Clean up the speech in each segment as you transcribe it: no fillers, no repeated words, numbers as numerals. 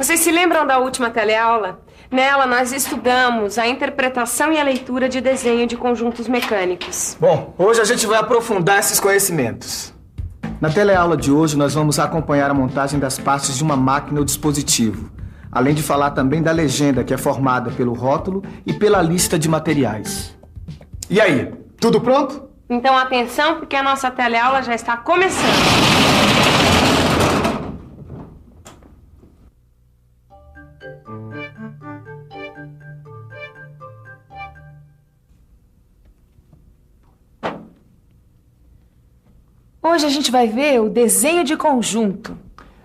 Vocês se lembram da última teleaula? Nela, nós estudamos a interpretação e a leitura de desenho de conjuntos mecânicos. Bom, hoje a gente vai aprofundar esses conhecimentos. Na teleaula de hoje, nós vamos acompanhar a montagem das partes de uma máquina ou dispositivo, além de falar também da legenda, que é formada pelo rótulo e pela lista de materiais. E aí, tudo pronto? Então, atenção, porque a nossa teleaula já está começando. Hoje a gente vai ver o desenho de conjunto.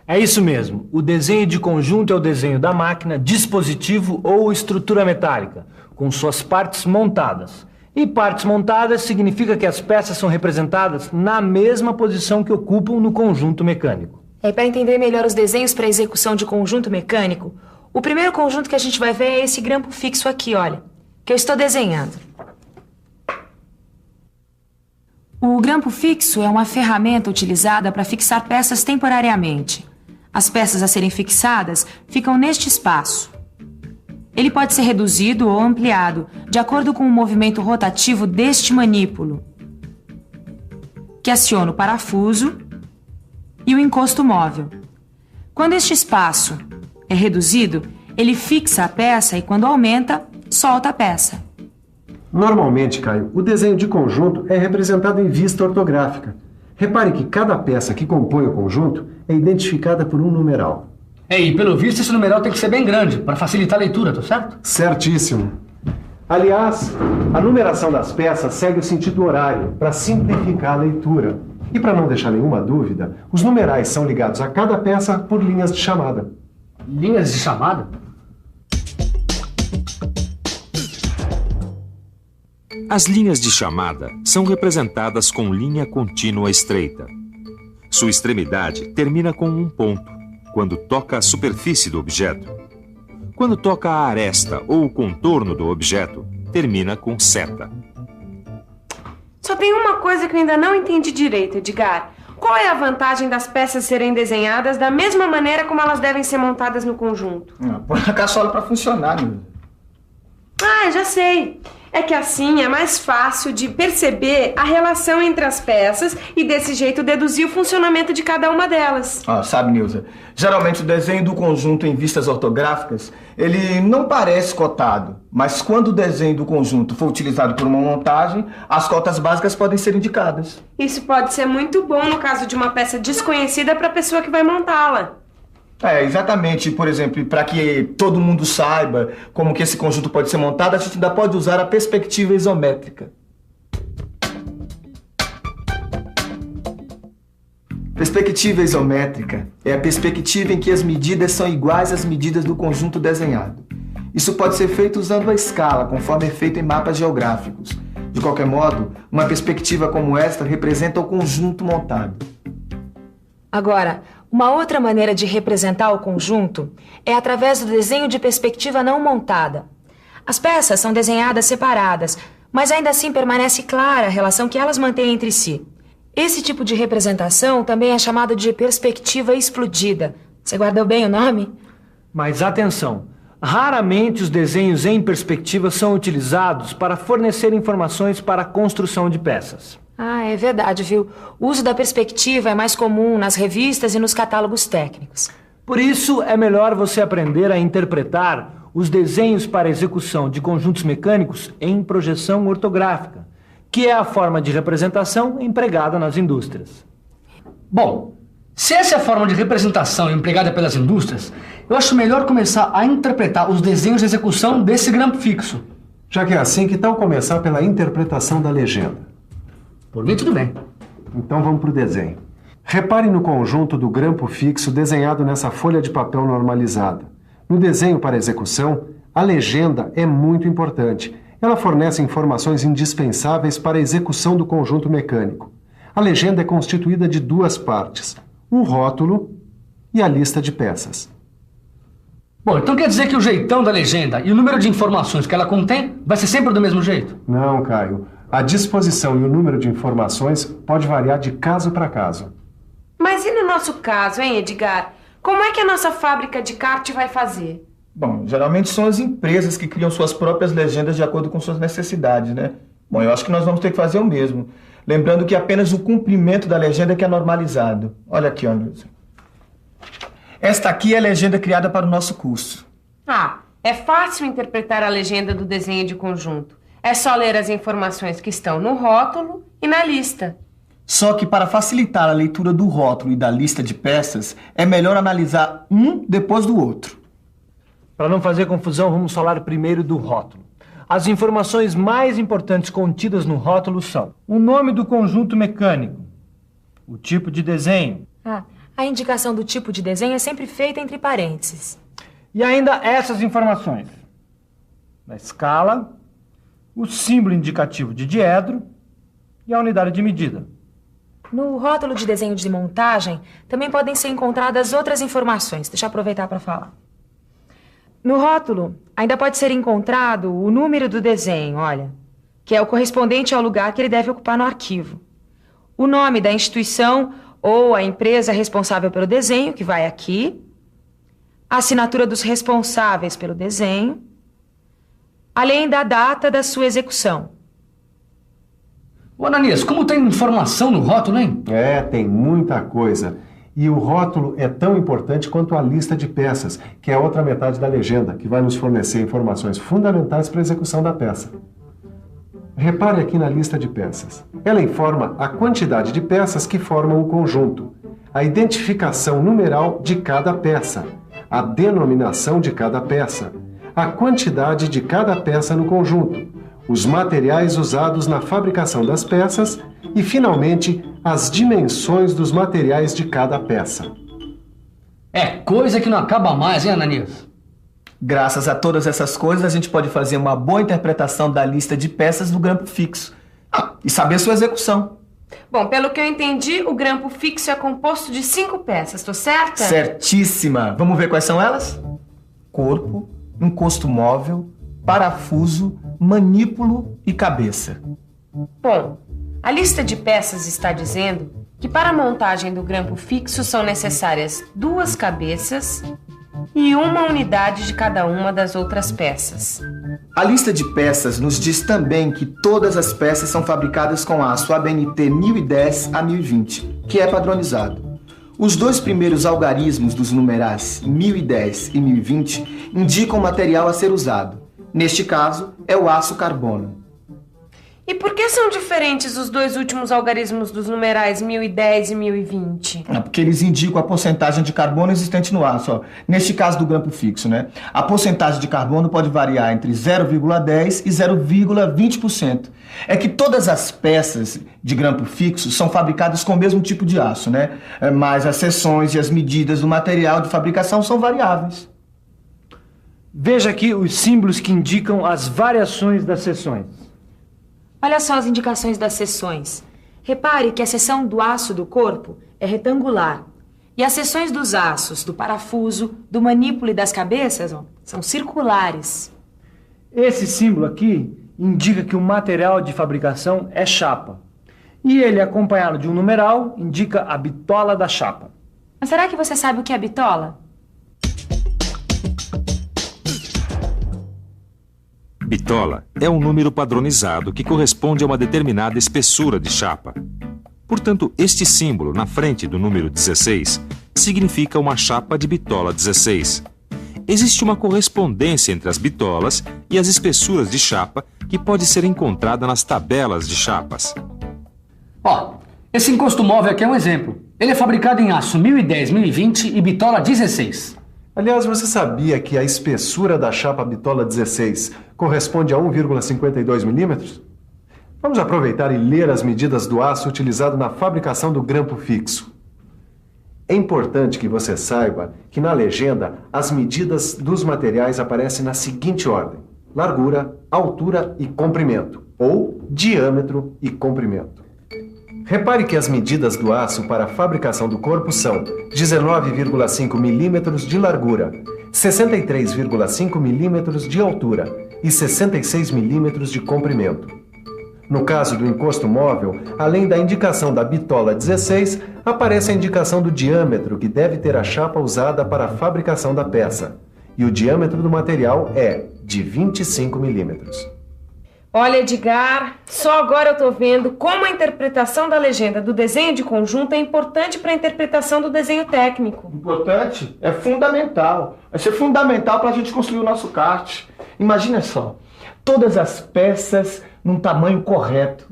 É isso mesmo. O desenho de conjunto é o desenho da máquina, dispositivo ou estrutura metálica, com suas partes montadas. E partes montadas significa que as peças são representadas na mesma posição que ocupam no conjunto mecânico. Para entender melhor os desenhos para execução de conjunto mecânico, o primeiro conjunto que a gente vai ver é esse grampo fixo aqui, olha, que eu estou desenhando. O grampo fixo é uma ferramenta utilizada para fixar peças temporariamente. As peças a serem fixadas ficam neste espaço. Ele pode ser reduzido ou ampliado, de acordo com o movimento rotativo deste manípulo, que aciona o parafuso e o encosto móvel. Quando este espaço é reduzido, ele fixa a peça e, quando aumenta, solta a peça. Normalmente, Caio, o desenho de conjunto é representado em vista ortográfica. Repare que cada peça que compõe o conjunto é identificada por um numeral. E pelo visto esse numeral tem que ser bem grande, para facilitar a leitura, tá certo? Certíssimo. Aliás, a numeração das peças segue o sentido horário, para simplificar a leitura. E para não deixar nenhuma dúvida, os numerais são ligados a cada peça por linhas de chamada. Linhas de chamada? As linhas de chamada são representadas com linha contínua estreita. Sua extremidade termina com um ponto, quando toca a superfície do objeto. Quando toca a aresta ou o contorno do objeto, termina com seta. Só tem uma coisa que eu ainda não entendi direito, Edgar. Qual é a vantagem das peças serem desenhadas da mesma maneira como elas devem ser montadas no conjunto? Põe a caçola pra funcionar, meu. Já sei. É que assim é mais fácil de perceber a relação entre as peças e desse jeito deduzir o funcionamento de cada uma delas. Sabe, Nilza, geralmente o desenho do conjunto em vistas ortográficas, ele não parece cotado, mas quando o desenho do conjunto for utilizado por uma montagem, as cotas básicas podem ser indicadas. Isso pode ser muito bom no caso de uma peça desconhecida para a pessoa que vai montá-la. Exatamente. Por exemplo, para que todo mundo saiba como que esse conjunto pode ser montado, a gente ainda pode usar a perspectiva isométrica. Perspectiva isométrica é a perspectiva em que as medidas são iguais às medidas do conjunto desenhado. Isso pode ser feito usando a escala, conforme é feito em mapas geográficos. De qualquer modo, uma perspectiva como esta representa o conjunto montado. Agora, uma outra maneira de representar o conjunto é através do desenho de perspectiva não montada. As peças são desenhadas separadas, mas ainda assim permanece clara a relação que elas mantêm entre si. Esse tipo de representação também é chamado de perspectiva explodida. Você guardou bem o nome? Mas atenção, raramente os desenhos em perspectiva são utilizados para fornecer informações para a construção de peças. É verdade, viu? O uso da perspectiva é mais comum nas revistas e nos catálogos técnicos. Por isso, é melhor você aprender a interpretar os desenhos para execução de conjuntos mecânicos em projeção ortográfica, que é a forma de representação empregada nas indústrias. Bom, se essa é a forma de representação empregada pelas indústrias, eu acho melhor começar a interpretar os desenhos de execução desse grampo fixo. Já que é assim, que tal começar pela interpretação da legenda? Por mim, tudo bem. Então vamos para o desenho. Repare no conjunto do grampo fixo desenhado nessa folha de papel normalizada. No desenho para execução, a legenda é muito importante. Ela fornece informações indispensáveis para a execução do conjunto mecânico. A legenda é constituída de duas partes, um rótulo e a lista de peças. Bom, então quer dizer que o jeitão da legenda e o número de informações que ela contém vai ser sempre do mesmo jeito? Não, Caio. A disposição e o número de informações pode variar de caso para caso. Mas e no nosso caso, hein, Edgar? Como é que a nossa fábrica de kart vai fazer? Bom, geralmente são as empresas que criam suas próprias legendas de acordo com suas necessidades, né? Bom, eu acho que nós vamos ter que fazer o mesmo. Lembrando que apenas o cumprimento da legenda que é normalizado. Olha aqui, Anderson. Esta aqui é a legenda criada para o nosso curso. Ah, é fácil interpretar a legenda do desenho de conjunto. É só ler as informações que estão no rótulo e na lista. Só que para facilitar a leitura do rótulo e da lista de peças, é melhor analisar um depois do outro. Para não fazer confusão, vamos falar primeiro do rótulo. As informações mais importantes contidas no rótulo são o nome do conjunto mecânico, o tipo de desenho. A indicação do tipo de desenho é sempre feita entre parênteses. E ainda essas informações: a escala, o símbolo indicativo de diedro e a unidade de medida. No rótulo de desenho de montagem, também podem ser encontradas outras informações. Deixa eu aproveitar para falar. No rótulo, ainda pode ser encontrado o número do desenho, olha, que é o correspondente ao lugar que ele deve ocupar no arquivo. O nome da instituição ou a empresa responsável pelo desenho, que vai aqui. A assinatura dos responsáveis pelo desenho, além da data da sua execução. Ô, Ananias, como tem informação no rótulo, hein? Tem muita coisa. E o rótulo é tão importante quanto a lista de peças, que é a outra metade da legenda, que vai nos fornecer informações fundamentais para a execução da peça. Repare aqui na lista de peças. Ela informa a quantidade de peças que formam o conjunto, a identificação numeral de cada peça, a denominação de cada peça, a quantidade de cada peça no conjunto, os materiais usados na fabricação das peças e, finalmente, as dimensões dos materiais de cada peça. É coisa que não acaba mais, hein, Ananias? Graças a todas essas coisas, a gente pode fazer uma boa interpretação da lista de peças do grampo fixo. E saber sua execução. Bom, pelo que eu entendi, o grampo fixo é composto de 5 peças, tô certa? Certíssima! Vamos ver quais são elas? Corpo, encosto móvel, parafuso, manípulo e cabeça. Bom, a lista de peças está dizendo que para a montagem do grampo fixo são necessárias 2 cabeças e uma unidade de cada uma das outras peças. A lista de peças nos diz também que todas as peças são fabricadas com aço ABNT 1010 a 1020, que é padronizado. Os 2 primeiros algarismos dos numerais 1010 e 1020 indicam o material a ser usado. Neste caso, é o aço carbono. E por que são diferentes os 2 últimos algarismos dos numerais 1010 e 1020? Porque eles indicam a porcentagem de carbono existente no aço. Ó. Neste caso do grampo fixo, né? A porcentagem de carbono pode variar entre 0,10% e 0,20%. É que todas as peças de grampo fixo são fabricadas com o mesmo tipo de aço, né? Mas as seções e as medidas do material de fabricação são variáveis. Veja aqui os símbolos que indicam as variações das seções. Olha só as indicações das seções. Repare que a seção do aço do corpo é retangular. E as seções dos aços, do parafuso, do manípulo e das cabeças, são circulares. Esse símbolo aqui indica que o material de fabricação é chapa. E ele, acompanhado de um numeral, indica a bitola da chapa. Mas será que você sabe o que é bitola? Bitola é um número padronizado que corresponde a uma determinada espessura de chapa. Portanto, este símbolo na frente do número 16 significa uma chapa de bitola 16. Existe uma correspondência entre as bitolas e as espessuras de chapa que pode ser encontrada nas tabelas de chapas. Ó, esse encosto móvel aqui é um exemplo. Ele é fabricado em aço 1010, 1020 e bitola 16. Aliás, você sabia que a espessura da chapa bitola 16 corresponde a 1,52 milímetros? Vamos aproveitar e ler as medidas do aço utilizado na fabricação do grampo fixo. É importante que você saiba que na legenda as medidas dos materiais aparecem na seguinte ordem: largura, altura e comprimento, ou diâmetro e comprimento. Repare que as medidas do aço para a fabricação do corpo são 19,5 milímetros de largura, 63,5 milímetros de altura e 66 milímetros de comprimento. No caso do encosto móvel, além da indicação da bitola 16, aparece a indicação do diâmetro que deve ter a chapa usada para a fabricação da peça. E o diâmetro do material é de 25 milímetros. Olha, Edgar, só agora eu tô vendo como a interpretação da legenda do desenho de conjunto é importante para a interpretação do desenho técnico. Importante? É fundamental. Vai ser fundamental para a gente construir o nosso kart. Imagina só, todas as peças num tamanho correto,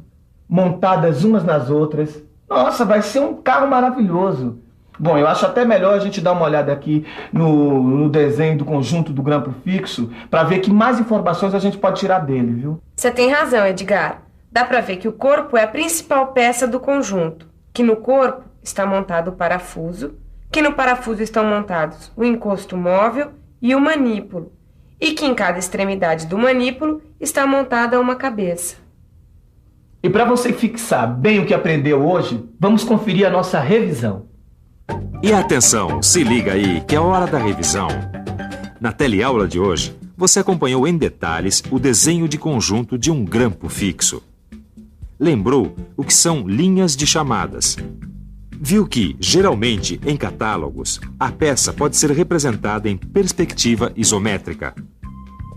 montadas umas nas outras. Nossa, vai ser um carro maravilhoso. Bom, eu acho até melhor a gente dar uma olhada aqui no desenho do conjunto do grampo fixo para ver que mais informações a gente pode tirar dele, viu? Você tem razão, Edgar. Dá para ver que o corpo é a principal peça do conjunto, que no corpo está montado o parafuso, que no parafuso estão montados o encosto móvel e o manípulo, e que em cada extremidade do manípulo está montada uma cabeça. E para você fixar bem o que aprendeu hoje, vamos conferir a nossa revisão. E atenção, se liga aí que é hora da revisão. Na teleaula de hoje, você acompanhou em detalhes o desenho de conjunto de um grampo fixo. Lembrou o que são linhas de chamadas. Viu que, geralmente, em catálogos, a peça pode ser representada em perspectiva isométrica,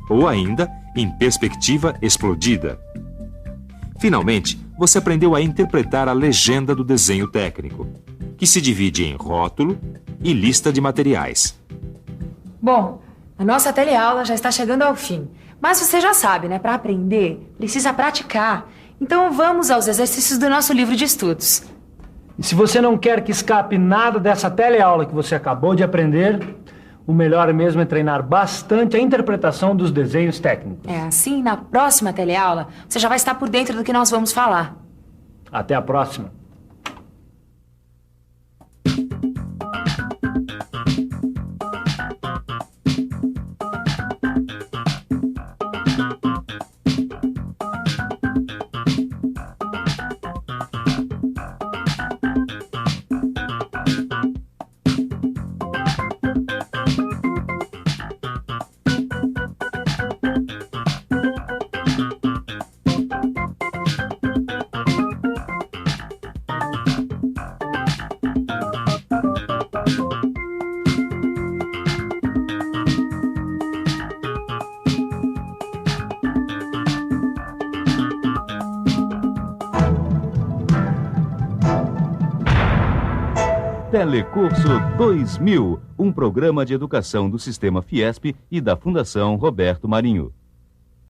ou ainda em perspectiva explodida. Finalmente, você aprendeu a interpretar a legenda do desenho técnico, que se divide em rótulo e lista de materiais. Bom, a nossa teleaula já está chegando ao fim. Mas você já sabe, né? Para aprender, precisa praticar. Então vamos aos exercícios do nosso livro de estudos. E se você não quer que escape nada dessa teleaula que você acabou de aprender, o melhor mesmo é treinar bastante a interpretação dos desenhos técnicos. É assim, na próxima teleaula, você já vai estar por dentro do que nós vamos falar. Até a próxima. Telecurso 2000, um programa de educação do Sistema Fiesp e da Fundação Roberto Marinho.